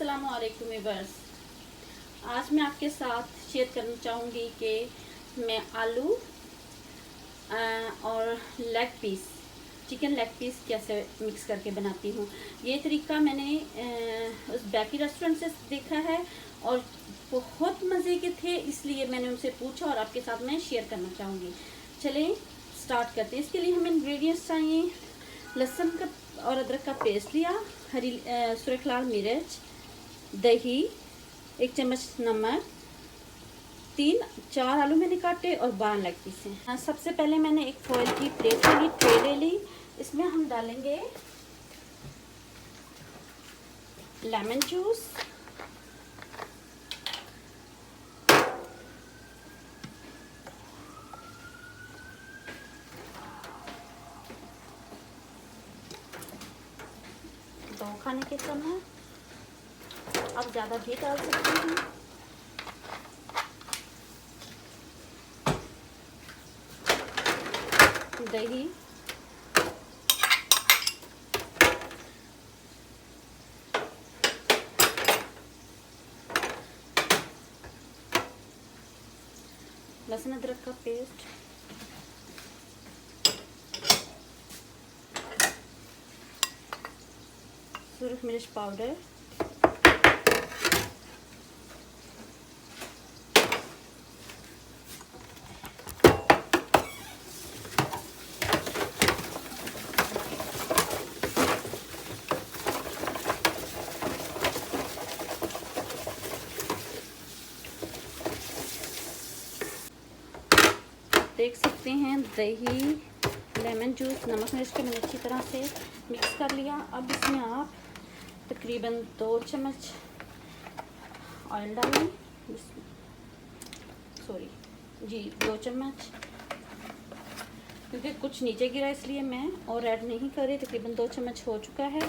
अस्सलाम वालेकुम व्यूअर्स। आज मैं आपके साथ शेयर करना चाहूँगी कि मैं आलू और चिकन लेग पीस कैसे मिक्स करके बनाती हूँ। ये तरीका मैंने उस बैकी रेस्टोरेंट से देखा है और बहुत मज़े के थे, इसलिए मैंने उनसे पूछा और आपके साथ मैं शेयर करना चाहूँगी। चलें स्टार्ट करते हैं। इसके लिए हमें इंग्रेडिएंट्स चाहिए। लहसुन का और अदरक का पेस्ट लिया, हरी सुर्ख लाल मिर्च, दही, 1 चम्मच नमक, 3-4 आलू मैंने काटे और 12 लेग पीस हैं। सबसे पहले मैंने एक फॉइल की प्लेट ले ली, ट्रे ले ली। इसमें हम डालेंगे लेमन जूस, दो खाने के चम्मच, आप ज़्यादा भी डाल सकते हैं। दही, लहसुन अदरक का पेस्ट, सुरख मिर्च पाउडर, देख सकते हैं दही, लेमन जूस, नमक मिर्च के मैंने अच्छी तरह से मिक्स कर लिया। अब इसमें आप तकरीबन 2 चम्मच ऑयल डालें। 2 चम्मच, क्योंकि कुछ नीचे गिरा इसलिए मैं और ऐड नहीं कर रही। तकरीबन 2 चम्मच हो चुका है।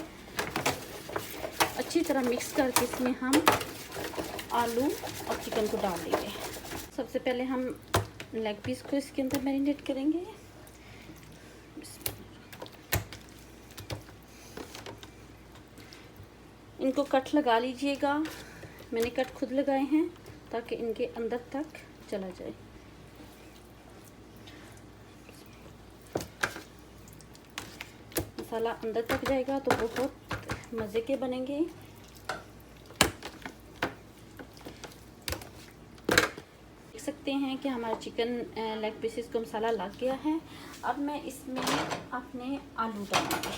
अच्छी तरह मिक्स करके इसमें हम आलू और चिकन को डाल देंगे। सबसे पहले हम लेग पीस को इसके अंदर मैरिनेट करेंगे। इनको कट लगा लीजिएगा। मैंने कट खुद लगाए हैं ताकि इनके अंदर तक चला जाए। मसाला अंदर तक जाएगा तो बहुत मज़े के बनेंगे। सकते हैं कि हमारा चिकन लेग पीसेस को मसाला लग गया है। अब मैं इसमें अपने आलू डालूंगी।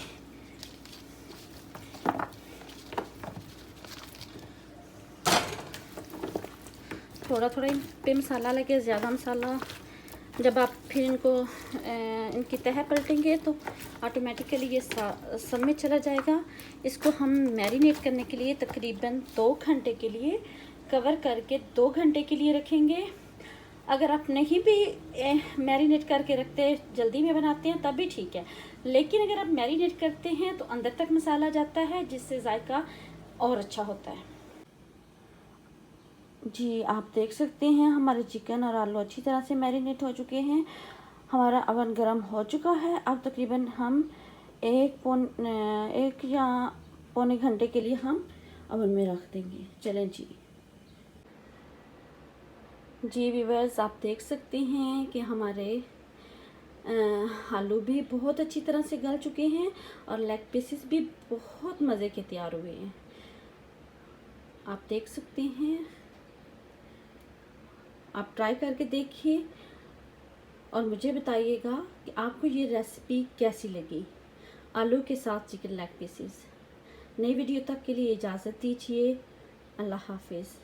थोड़ा थोड़ा इन पे मसाला लगे, ज़्यादा मसाला जब आप फिर इनकी तह पलटेंगे तो ऑटोमेटिकली ये सब में चला जाएगा। इसको हम मैरिनेट करने के लिए तकरीबन 2 घंटे के लिए कवर करके 2 घंटे के लिए रखेंगे। अगर आप नहीं भी मैरिनेट करके रखते, जल्दी में बनाते हैं तब भी ठीक है, लेकिन अगर आप मैरिनेट करते हैं तो अंदर तक मसाला जाता है, जिससे जायका और अच्छा होता है। जी आप देख सकते हैं हमारे चिकन और आलू अच्छी तरह से मैरिनेट हो चुके हैं। हमारा अवन गर्म हो चुका है। अब तकरीबन हम 1 या पौने घंटे के लिए हम अवन में रख देंगे। चलें जी व्यूअर्स, आप देख सकते हैं कि हमारे आलू भी बहुत अच्छी तरह से गल चुके हैं और लेग पीसेस भी बहुत मज़े के तैयार हुए हैं। आप देख सकते हैं, आप ट्राई करके देखिए और मुझे बताइएगा कि आपको ये रेसिपी कैसी लगी, आलू के साथ चिकन लेग पीसेस। नई वीडियो तक के लिए इजाज़त दीजिए। अल्लाह हाफिज़।